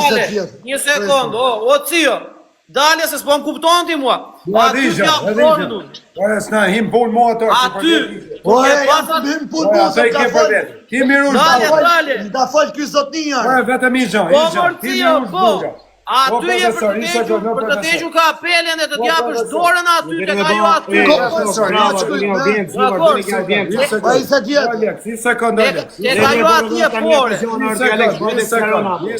Dale, një sekundë, o Cio. Dale se s'po më kupton ti mua. Aty t'ja pronin unë. S'na him pun mua ato. Aty. Po e him pun mua se ka fol. Kimi rush. Dale. Da fol ky zotnia. Po vetëm i gjan. Po Cio, po. Aty je për të dëgjuar kapelen e të t'japësh dorën aty tek ajo aty. Ai sa diet. Si sekondë. Tek ajo aty e fore. Një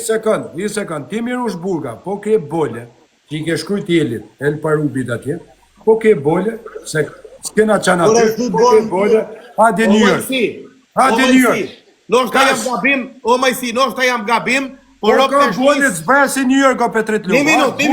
sekond. Ti mirush burga, po ke bole. Ti ke shkruaj tjelit, el parubit atje. Po ke bole, se s'kena çana aty. Po ke bole, ha de New York. Ha de New York. Ndoshta jam gabim, o majsi, ndoshta jam gabim. Por ka bole zbrasi New York o Petrit Luk. Një minut. Një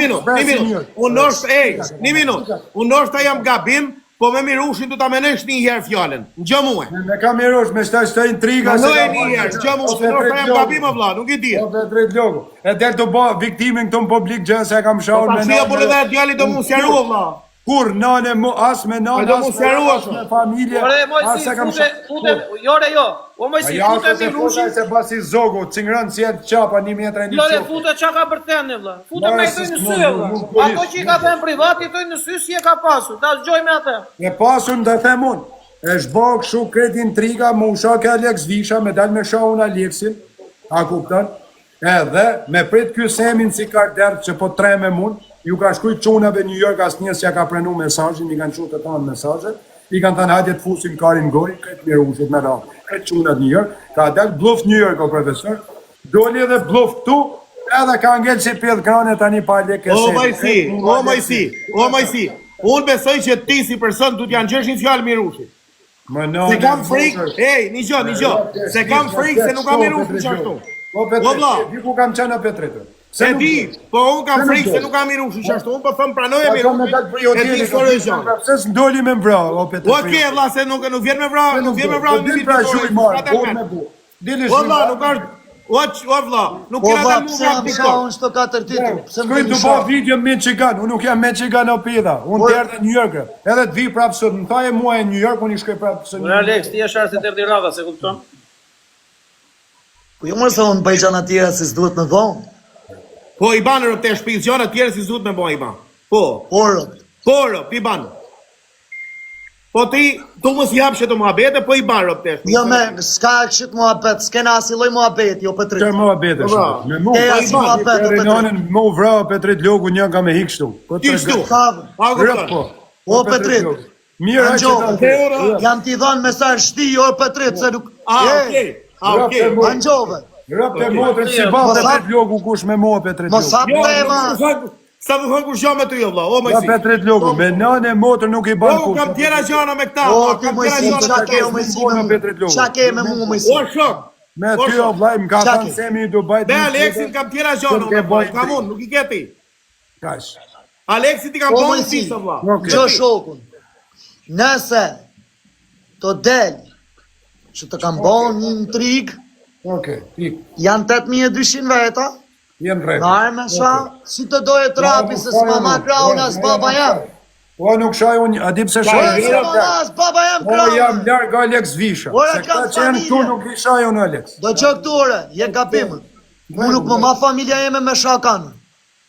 minut. Unë ndoshta jam gabim, po me Mirushin du ta menesh një herë fjallën. Gjë muhe. Me ka Mirush, me shta intriga. Menoj një herë, gjë muhe, se ndoshta jam gabim o vla, nuk i di. O Petrit Luk. E del të bo viktimin këtu në publik gjë se kam shaur me nane. Po edhe djali do mu sjaru o vla. Kur nane as me nane, as me familje. Ore, Mojsi, fute, jore jo. O Mojsi, fute Mirushin. Se basi zogu, cingran si jetë qapa 1 metra e 1 Jore, fute qa ka bërtene, vla. Fute me i toj në sy, vla. Ato që i ka thënë privat, i toj në sy si e ka pasur. Ta zgjoj me atë. E pasur në të themun. E shbok shu kredi intriga, mu usha ke Alex Visha, me dal me sha unë Alexin. A kuptan? Edhe me prit kjo semin si karder që po tre me mund. Ju ka shkujt qunave New York, as njës që ka prenu mesajin, i kanë qut të tanë mesajët, i kanë tanë hadje të fusim karin goj, këtë Mirushit me rao, këtë qunat New York, ka del bluff New York o profesor, doli edhe bluff tu, edhe ka ngell që pjedh krane tani pa leke se. O majsi, unë besoj që ti si person du t'janë gjesh një fjallë Mirushit. Se kam frik, një gjo, se kam frik se nuk kam Mirushit qashtu. O Petrit, di ku kam qenë Petritë. Se di, po unë kam frikë se nuk kam Mirushin qashtu, unë po thëmë pranoj e Mirushin, e ti sore e gjanë. Se s'ndoli me mbra, o Petrit. Oke, vla, se nuk vjen me vra, nuk vjen me vra, Din pra shuj marë, bur me bur. O vla, nuk është, o vla, nuk kena të mu nga pisa unë shto 4 ditë. Shkoj të ba video me Michigan, unë nuk jam Michigan o pida, unë të erdhe New York, edhe të vi prapë sot, në thaje muaj e New York, unë i shkoj prapë së New York. Alex, ti e sharë se të erdi rada, se kupton? Po jo mërë se unë bëjgjan atjera se s'duhet me vonë. Po i banë rëp të shpizionë atjere si s'duhet me bo i banë. Po. Porë, i banë. Po ti, tu më si hapë që të muhabete, po i banë rëp të shpizionë. Jo me, s'ka këshit muhabet, s'kena asiloj muhabet, jo Petrit. Qërë muhabete shumë. Me mu, Renonin mu vra Petrit Logu një nga me hikështu. Ti shtu. O Petrit. Mirë a që të jam t'i dhonë mesar shti, o Petrit, se nuk... Angjove. Rëp të motër si ba Petrit Logu kush me mua Petrit Logu. Mos hap tema. Sa më thënë kush gjo me të jo, vla, o Mojsi. Ja Petrit Logu, me nane motër nuk i ban kush. O, kam tjera gjana me këta. O, ti Mojsi, qa ke o Mojsi, qa ke me mu Mojsi. O, shok. Me ty o vlaj, më ka thënë semi i Dubajt. Be Aleksin kam tjera gjana, kam unë, nuk i keti. Kash. Aleksin ti kam tonë si së vla. Gjo shokun, nëse të del që të kam bon një intrigë, janë 8200 veta, në arme sha, si të doje trapi, se s'ma ma krauna s'baba jam. Po nuk shaj unë, a di pse shaj. S'baba jam krauna. Po jam largë Alex Visha, se ka qenë tu nuk i shaj unë Alex. Do që këture, je kapimën. Mu nuk më ma familja jeme me shakanë.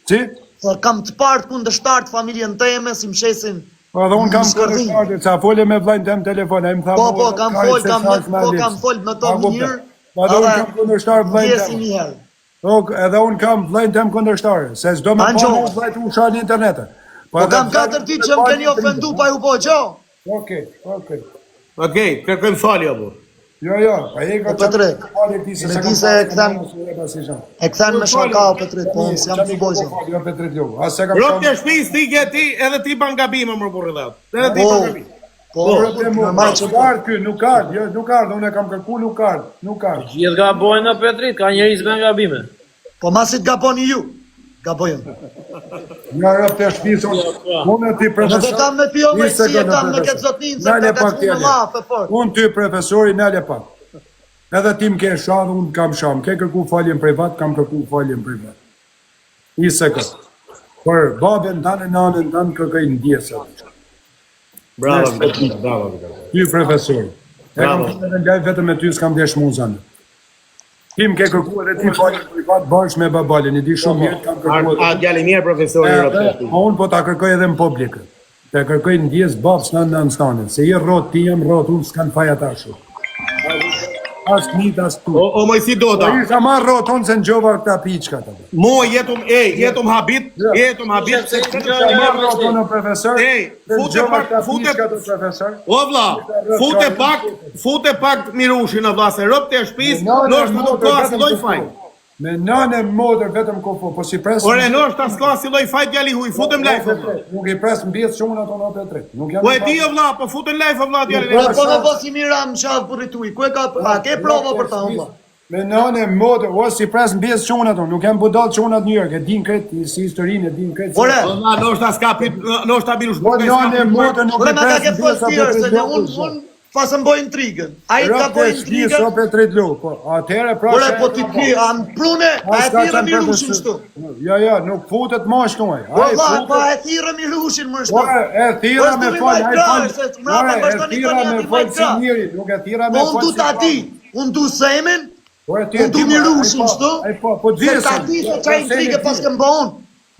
Si? Kam të partë kundështartë familjen të jeme, si më shesin. Po dhe unë kam kundështartë, sa folje me vlajnë tem telefon, e më thamë. Po, kam fol me to mirë. Po edhe unë kam kundërshtarë vlajnë tem. Edhe unë kam vlajnë tem kundërshtarë, se s'do me po në vlajtë u shalë internetet. Po kam 4 ditë që më keni ofendu pa ju po gjo. Okej, kërkëm falja, bur. Jo, pa e ka Petrit, me di se e këthen me shaka o Petrit, po nësë jam të bojzë. Rëp të shpis ti geti edhe ti ban gabime më burë dhe. Edhe ti ban gabime. Nuk ardhë, unë e kam kërku nuk ardhë. Gjithë gabojnë në Petrit, ka njëri s'ben gabime. Po masit gaboni ju, gabojnë. Nga rëp të shpisë, unë ti profesor... Në kam me pjo me si e kam me këtë zotnin, se të këtë me ma, për fort. Unë ty profesori, nale pak. Edhe ti më ke shadë, unë kam sham. Ke kërku faljen privat, kam kërku faljen privat. I se këtë. Për babën tanë e nanën tanë kërkaj në djesët. Bravo. Ty profesori. E kam të në lajë vetëm e ty s'kam desh mu zanë. Tim ke kërkuar edhe ti falë privat bashkë me babalin, i di shumë mirë kam kërkuar. A djali mirë profesori Rob. Unë po ta kërkoj edhe në publik. Te kërkoj në ndjes babs në anstanin, se je rrot ti jam rrot unë s'kan faja tashu. As knit as tu. O moj si do ta. Po isha marr rrot unë se në gjova këta piçka ta. Mo jetum habit se Marr rrot unë profesor. Profesor. O vlla, fute pak Mirushin në vlla se rob të shtëpis, nosh do të ka si lloj faj. Me nanë modër vetëm kofo, po si pres. Ore nosh ta s'ka si lloj faj djali huj, futem live. Nuk i pres mbjet shumë ato në P3. Nuk jam. Po e di o vlla, po futen live vlla djali. Po në Vosimiram çaf burrituj. Ku e ka? A ke prova për ta valla? Me nanë modër, o si pres mbjet shumë ato. Nuk jam budall çunat në New York, e din kret si historinë, e din kret. Ore, nosh ta s'ka pit, nosh ta birush. Po nanë modër nuk ore i ma ka ke pres. postirë se ne unë pasëm boj intrigën. Ai ka boj intrigën. So P3 lo, po atëherë pra. Ore po ti am prune, a e thirrë Mirushin këtu. Jo, nuk futet më ashtu ai. Valla, po e thirrë Mirushin më Po shto. e thira me fal, ai fal. Mbrapa Thira me fal si njëri, nuk e thira me Po fal. unë du ta di, unë du Semin, Po e unë du Mirushin këtu. Ai po Se ta di se çaj intrigë pas këm bon.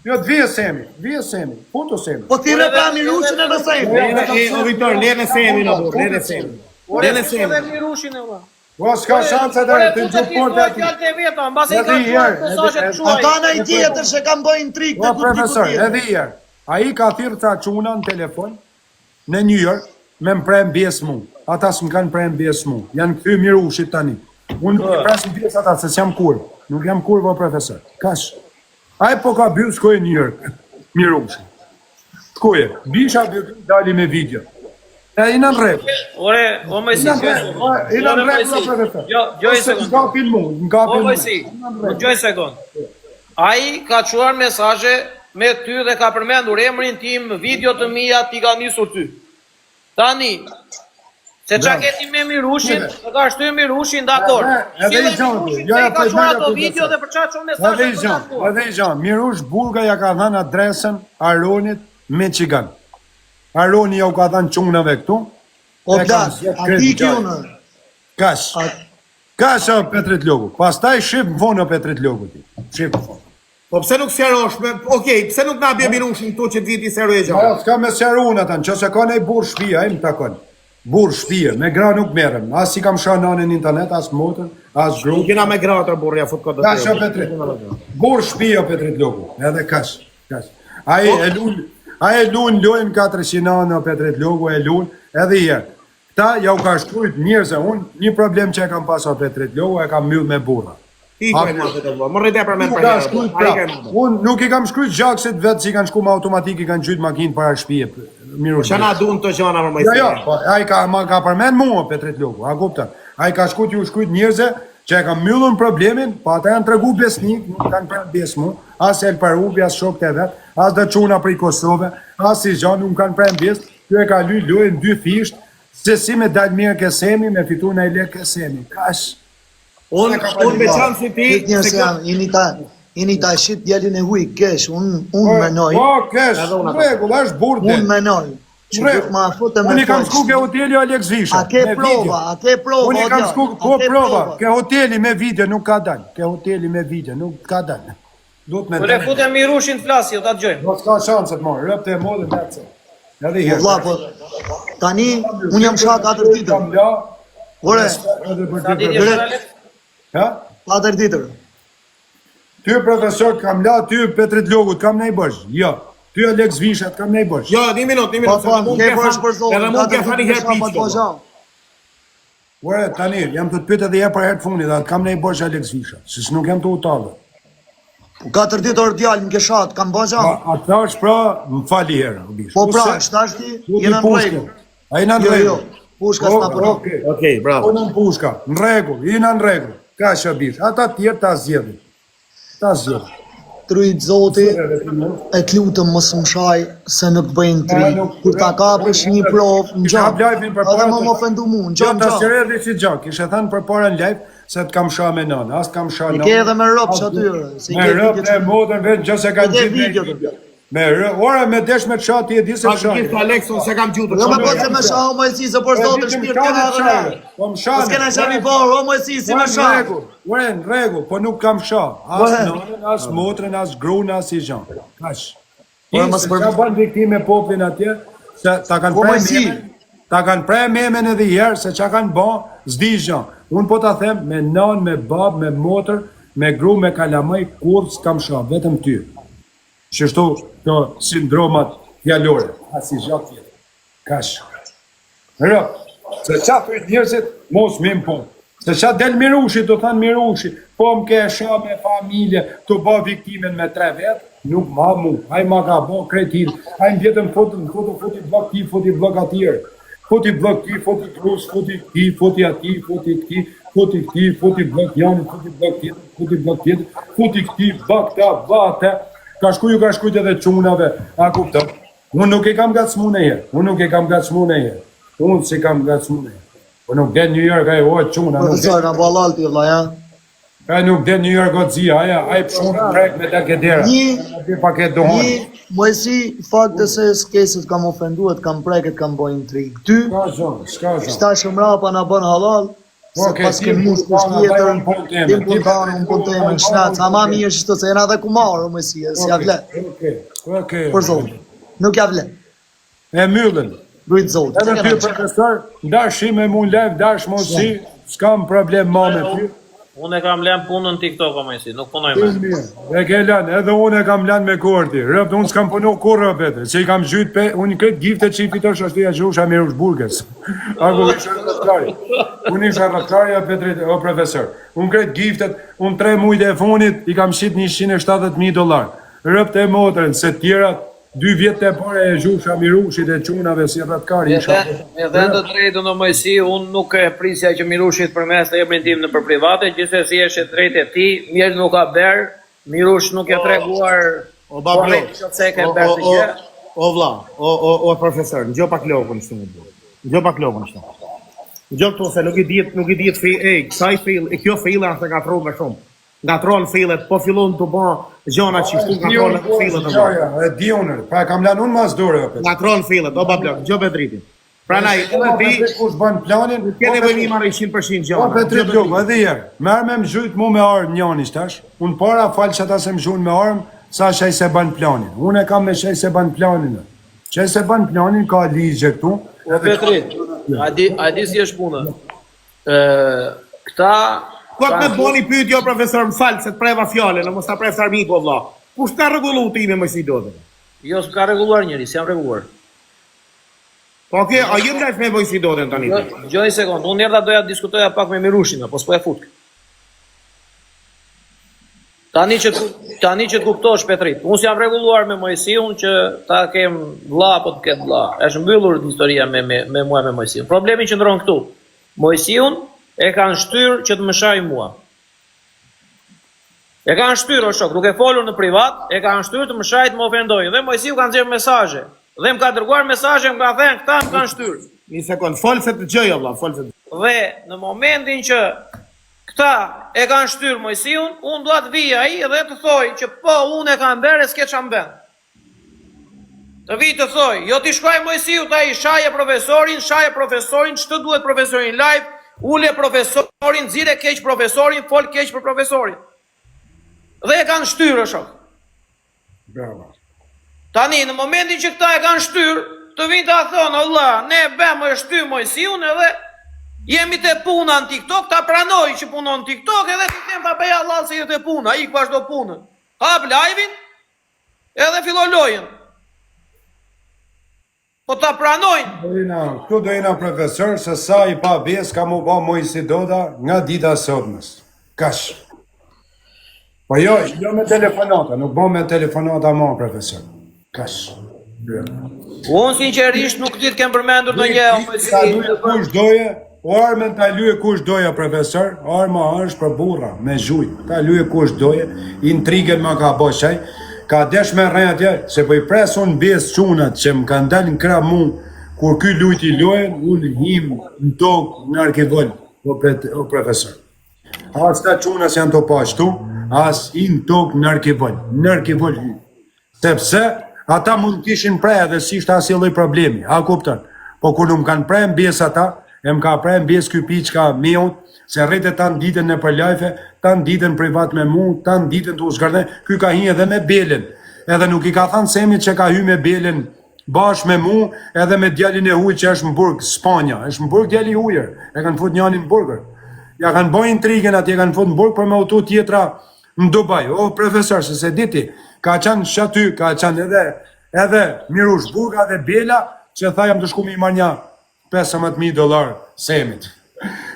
Jo të vije Semi, puto Semi. Po thirrë pra Mirushin edhe Semin. O Vitor, lene Semi në burr, lene Semi. Lene Semi. Edhe Mirushin e vlla. Po s'ka shanse të të gjuport aty. Fjalët e veta, mbasi ka mesazhet të shuaj. Ata në i tjetër që kam boj intrigë Po me profesor, tjetër. edhe herë. Ai ka thirrë ca çuna në telefon në New York me mprem bjes mu. Ata s'm kanë prem bjes mu. Janë kthy Mirushit tani. Unë nuk i pres bjes ata se s'jam kurv. Nuk jam kurv o profesor. Kaç. Ai po ka byll shkoj në New York. Mirushi. Shkoje, bisha dali me video. E i në rregull. Ore, o më si. I në rregull profesor. Jo, gjoj sekond. Nga filmu, nga O filmu. më si. Gjoj sekond. Ai ka çuar mesazhe me ty dhe ka përmendur emrin tim, video të mia ti ka nisur ty. Tani, se qa ke ti me Mirushin, të ka shtyr Mirushin, dakor. Edhe i gjanë, ja ka çuar ato video dhe për çfarë çon mesazhe. Edhe i gjanë, Mirush Burga ja ka dhënë adresën Aronit me Çigan. Aroni ja u ka dhënë çunave këtu. O plas, a di ki unë? Kash. Kash o Petrit Logu. Pastaj shif vonë o Petrit Logu ti. Shif vonë. Po pse nuk sqarosh me, okej, pse nuk na bie Mirushin këtu që të viti seroj gjë? Ajo s'ka me sqaruar ata, nëse ka nei burr shtëpia, ai më takon. Burr shtëpia, me gra nuk merrem. As i kam shoh nanën në internet, as motën, as grup. Kena me gratë burrja fut kod. Kash o Petrit. Burr shtëpia Petrit Logu. Edhe kash. Kash. Ai e lun lojën 400 nanë o Petrit Logu e lun edhe herë. Ta ja u ka shkrujt mirë se unë një problem që e kam pas o Petrit Logu e kam mbyll me burra. Unë nuk i kam shkrujt gjaksit vetë si kanë shku me automatik i kanë gjyt makinë para shpije. Që na duan të gjana për majtë. Jo, ai ka përmend mua Petrit Logu, a kupton? Ai ka shkrujt njerëze që e kam mbyllur problemin, po ata janë tregu besnik, nuk kanë prerë besmu, as El Parubi, as shokët e vet, as dhe çuna prej Kosovë, as si gjë nuk kanë prerë bes, ky e ka lojën 2 fisht, se si me dal mirë ke Semi, me fitu në lek ke Semi. Kash. Unë veçan si ti, jeni ta shit djalin e huj, kesh, unë menoj. Po, kesh, rregull, është burr. Unë menoj. Unë kam shku ke hoteli Alex Visha. A ke prova? Unë kam shku ko prova. Ke hoteli me video nuk ka dal. Ke hoteli me video nuk ka dal. Duhet me. Ore futem Mirushin të flasë, jo ta dëgjojmë. Mos ka shanse të marr. Rëpte e modën vetë. Edhe herë. Vlla po. Tani unë jam shak 4 ditë. Ore. Sa ditë je Alex? Ha? 4 ditë. Ty profesor kam la, ty Petrit Logut kam nej bësh. Jo. Ty Alex Vishat kam nej bësh. Jo, një minut. Ke bësh për zonë. Edhe mund të fani herë piqë. Ore, tani, jam të pyet edhe herë për herë të fundit, atë kam nej bësh Alex Vishat, se nuk jam të utallë. 4 ditë orë djalë më ke shat, kam bëgja. A thash pra, më fali herë, u bish. Po pra, shtash ti, jena në rregull. A jena në rregull. Pushka s'na punon. Okej, bravo. Punon pushka, në rregull, jena në rregull. Ka që bish, ata tjerë ta zgjedhin. Ta zgjedhin. Trujt zoti, e të lutëm mos më shaj se nuk bëjnë tri. Kur ta kapësh një provë në gjak, edhe më ofendu mu, në gjak. Ta sërë si gjak, ishe thënë për para në live, se të kam shah me nënë, as të kam shah nënë. I ke edhe me rëpë që atyre. Me rëpë e modën vetë gjëse kanë gjithë me. Me rë, ora me desh me çati e di se Pak gjithë Alekson se kam gjutur. Jo më po se me shah Mojsi se por zotë shpirt kanë edhe. Po më shah. Mos kena shavi por, o Mojsi si me shah. Ore, në rregull, po nuk kam shah. As nonën, as motrën, as gruan, as i gjan. Kaq. Po mos për bën viktime popullin atje, se ta kanë premë memen. Ta kanë premë memen edhe herë se çka kanë bën, s'di gjë. Un po ta them me nan, me bab, me motër, me gru, me kalamaj, kurrë s'kam shah, vetëm ty. Shështu të sindromat fjallore, asi gjatë tjetë. Kash. Rë, se qa pëjt njërësit, mos me më po. Se qa del Mirushi, të thanë Mirushi, po më ke shë me familje, të ba viktimen me 3 vetë, nuk ma mu, haj ma ka bo kretin, haj në vjetën foti blok ti, foti blok atjerë. Foti blok ti, foti krus, foti ti, foti ati, foti ti, foti ti, foti blok janë, foti blok tjetër, foti blok tjetër, foti këti, bakta, bate, ka shkujt edhe qunave, a kuptëm. Unë nuk e kam gacmu në herë, unë si kam gacmu në herë. Po nuk den New York, aje, o, quna. Profesor, në balal t'i vla, ja? E nuk den New York, o, zia, aje pëshunë prek me të kedera. Një, Mojsi, fakt të se s'kesit kam ofenduat, kam preket, kam bojnë intrig. Ty, s'ka zonë. shta shumë rapa në bën halal, se pas ke mush kush tjetër, tim puntanë, unë punteme, në shnatë, sa ma mirë shto, se jena dhe kumarë, Mojsi, si javle. Për zonë, nuk javle. E myllën. Rujtë zotë. Edhe ty profesor, dashi me mu lev, dash Mojsi, s'kam problem ma me ty. Unë e kam lënë punën në TikTok, o Mojsi, nuk punoj me. E ke lënë, edhe unë e kam lënë me korti. Rëpt, unë s'kam punu kur rëpete, që i kam gjyt pe, unë këtë gifte që i fitosh është ja që usha Mirush Burgës. Ako isha rëptari. Unë isha rëptari, o profesor. Unë këtë giftet, unë 3 mujtë e funit, i kam shqit $170,000. Rëpt e motrën, se tjerat, 2 vjetë e pare e gjusha Mirushit e qunave si rëptkari. Me dhe të drejtë në Mojsi, unë nuk e prisja që Mirushit për mes të emrin tim në për private, gjithse si eshe drejtë e ti, mirë nuk ka berë, Mirush nuk e treguar... O bablo, o vla, o profesor, në gjo pak lokën shtë në bërë. Në gjo pak lokën shtë. Në gjo këtu se nuk i ditë kjo fejle ashtë nga tru me shumë. Nga tronë fejlet, po fillon të ba gjona që shtu nga tronë fejlet të ba. E di unër, pra kam lanë unë mas dore. Nga tronë fejlet, o bablok, gjo Petritin. Pra na i, edhe ti, kush ban planin, kene bëjmi marrë 100% gjona. O Petrit Luk, edhe jerë, merë me më gjyt mu me armë njani shtash, unë para falë që ata se më gjun me armë, sa shaj se ban planin. Unë e kam me shaj se ban planin. Shaj se ban planin ka ligje këtu. O Petrit, a di si është puna? Këta... Kot me boni pyet jo profesor më falë se të preva fjale, në mos ta pref të armiku o vla. Kush ka rregullu të ime më si do të? Jo, s'ka reguluar njëri, s'jam reguluar. Po ke, a jëm lajf me bëj si do të në tani? Gjoj sekund, unë njerda doja diskutoja pak me Mirushin, po s'po e fut. Tani që të kuptosh Petrit, unë s'jam reguluar me Mojsiun që ta kem vlla apo të ketë vlla. Është mbyllur historia me mua me Mojsiun. Problemi që ndron këtu. Mojsiun e kanë shtyr që të më shaj mua. E kanë shtyr o shok, duke folur në privat, e kanë shtyr të më shaj të më ofendojë. Dhe Mojsiu kanë nxjerrë mesazhe. Dhe më ka dërguar mesazhe, më ka thënë këta më kanë shtyr. Një sekond, fol se të gjoj valla, fol se. Dhe në momentin që këta e kanë shtyr Mojsiun, unë dua të vij ai dhe të thoj që po unë e kam bërë, s'ke çam bën. Të vi të thoj, jo ti shkruaj Mojsiu ta i shaje profesorin, ç'të duhet profesorin live. Ule profesorin, zire keq profesorin, fol keq për profesorin. Dhe e kanë shtyrë, shok. Bravo. Tani, në momentin që këta e kanë shtyrë, të vinë të thonë, Allah, ne bëmë e shtyrë Mojsiun edhe jemi të puna në TikTok, ta pranoj që punon në TikTok edhe të tem të beja Allah se jetë e puna, i vazhdo punën. Hap live-in edhe fillo lojën. Po ta pranojnë. Këtu do jena profesor, se sa i pa bes ka mu ba Mojsi Doda nga dita sotmës. Kash. Po jo me telefonata, nuk bo me telefonata ma profesor. Kash. Unë sinqerisht nuk ti të kem përmendur në një Ta luje kush doje, o armen ta luje kush doje profesor, arma është për burra, me zhuj. Ta luje kush doje, intrigen ma ka bo qaj. Ka desh me rrejnë atje, se po i preson besë qunat që më kanë dalë në krah mu, kur ky lujti lojen, unë him në tokë në arkivol, o profesor. As ta qunat janë të pashtu, as i në tokë në arkivol him. Sepse Ata mund t'ishin prej edhe si ishte asnjë lloj problemi, a kupton? Po kur nuk kanë prej mbjes ata, e më ka prej mbjes ky piçka meut, se rritet tanë ditën në për lajfe, tanë ditën privat me mu, tanë ditën të uzgardhe, ky ka hi edhe me Belën, edhe nuk i ka thënë Semit që ka hy me Belën bashkë me mu, edhe me djalin e huj që është në Burg, Spanja, është në Burg djali hujër, e kanë fut njënin në Burger. Ja kanë bojë intrigën atje, kanë fut në Burg për me auto tjetra në Dubai. O, profesor, se diti, ka qanë shaty, ka qanë edhe Mirush Burga dhe Bela, që tha jam të shku mi marrë një $15,000 Semit.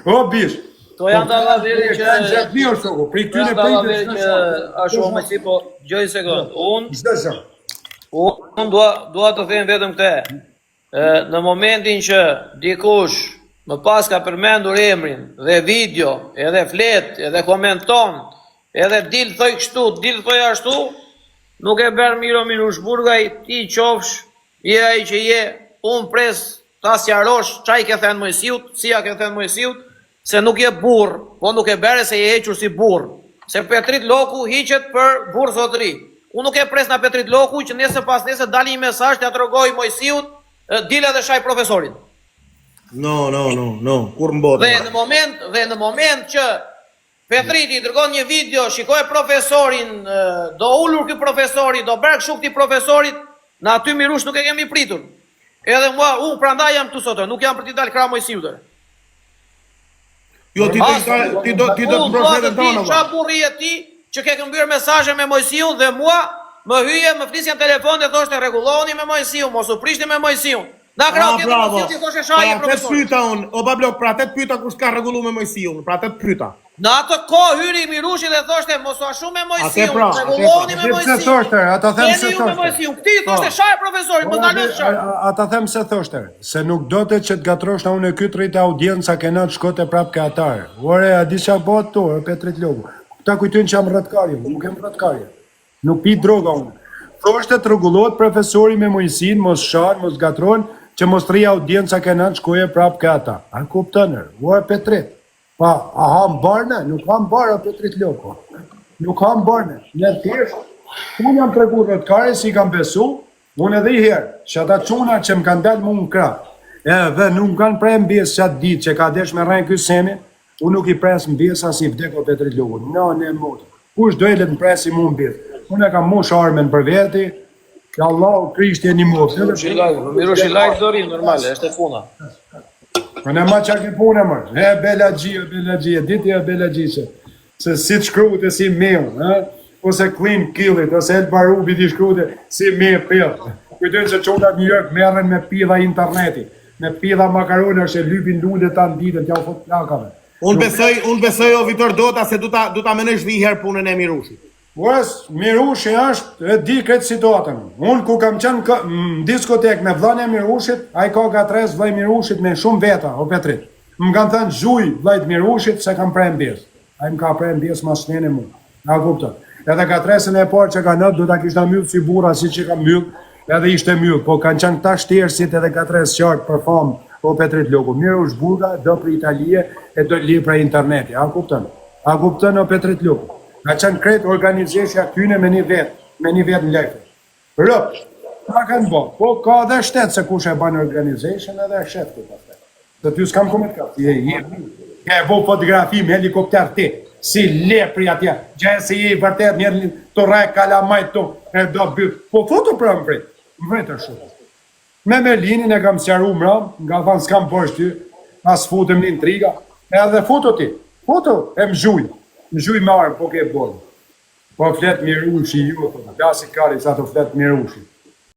O, bish, to janë dalla veri që... Janë gjatë mirë, shoko, pri këtyne pejtë që... Ashtu me si, po, gjoj sekund, unë dua të them vetëm këte, në momentin që dikush më pas ka përmendur emrin dhe video, edhe flet, edhe komenton, edhe dil thoj kështu, dil thoj ashtu, nuk e bërë Miro Mirush Burgaj, ti qofsh, je ai që je, unë pres ta sqarosh çaj ke thënë Mojsiut, si ja ke thënë Mojsiut, se nuk je burr, po nuk e bere se je hequr si burr. Se Petrit Loku hiqet për burr zotëri. Unë nuk e pres nga Petrit Loku që nesër pas nesër dali një mesazh t'ia tregoj Mojsiut, dile dhe shaj profesorin. No, kur mbot. Dhe në moment që Petriti i dërgon një video, shikoj profesorin, do ulur ky profesori, do bërë kështu këtij profesorit, në aty Mirush nuk e kemi pritur. Edhe mua, unë prandaj jam këtu sot, nuk jam për t'i dalë krah Mojsiut. Jo, ti do të profetën tonë. Qa burri e ti që ke këmbyrë mesazhe me Mojsiun dhe mua më hyje, më flisja në telefon dhe thoshte rregulloni me Mojsiun, mos u prishni me Mojsiun. Na krau ti Mojsiu thoshte shaje profesor. Pra, te pyeta unë, o bablok, pra te pyeta kush ka rregulluar me Mojsiun, pra te pyeta. Në atë kohë hyri Mirushi dhe thoshte mos u ashu me Mojsiun, rregulloni me Mojsiun. Se thoshte, ata them se thoshte. Ti thoshte shaje profesorit, mos na lësh shaj. Ata them se thoshte, se nuk do të që të gatrosh na unë ky rritë audienca kena të shkote prap ke atar. Ore, a di çfarë bëhet tu, Petrit Loku. Ta kujtojnë që jam rrotkarje, nuk jam rrotkarje. Nuk pi droga unë. Thoshte të rregullohet profesori me Mojsin, mos shan, mos gatron, që mos rri audienca kena të shkoje prap ke ata. A kupton? Ore Petrit. Pa, a ham barne? Nuk ham barë, Petrit Loku. Nuk ham barne. Në thjesht, unë jam tregu rrotkarje si kam besu, unë edhe i herë, që ata çuna që më kanë dalë mu në krah, edhe nuk kanë prej mbjes që atë ditë që ka desh me rrejnë ky Semi, unë nuk i pres mbjes as i vdeko Petrit Loku. Në motë. Kush do e le të mpresi mu mbjes? Unë e kam mush armen për veti, që Allah Krishti e një motë. Mirush i lajt dorin, normale, është e puna. Në në ma qa ke punë mërë, bela gjie, diti e bela gjie, se si të shkrute si meu, ose Clean Killit, ose El Barubi të shkrute si me pillë. Kujtojnë që qonat New York merren me pilla interneti, me pilla makarone, është e lypin lullet ta në ditën, t'ja u fot plakave. Unë besoj o Vitor Dota se du ta menesh viher punën e Mirushit. Mirushi është, e di këtë situatën. Unë ku kam qenë në diskotek me vllajën e Mirushit, a i ka gatres vllaj Mirushit me shumë veta, o Petrit. Më kanë thënë zhuj vllajt Mirushit se kam prej mbjes. A i më ka prej mbjes mas njene mu. A kupton. Edhe gatresën e parë që ka nëtë, do ta kishta myllë si burra si që ka myllë, edhe ishte myllë, po kanë qenë ta shtjerësit edhe gatres qartë për famë, o Petrit Loku. Mirush Burga do për Italije e do li për interneti. A kupton? A kupton o Petrit Loku? Ka qenë kretë organizeshja këtyne me një vetë në lejtë. Rëpë, ta kanë bo, po ka dhe shtetë se kush e banë organizeshën edhe shetë të pasë. Dhe ty s'kam komet ka, ke e bo fotografi me helikopter ti, si lepri atje, gjenë se je i vërtet njerë të raj kalamajt të, e do bëtë, po foto pra më vrejtë është shumë. Me Merlinin e kam sjaru mram, nga thanë s'kam bërsh ty, as futëm një intriga, edhe foto ti, foto e më zhuj. Në zhuj marë, po ke bolë. Po fletë Mirushi ju, dasi kari sa të fletë Mirushi.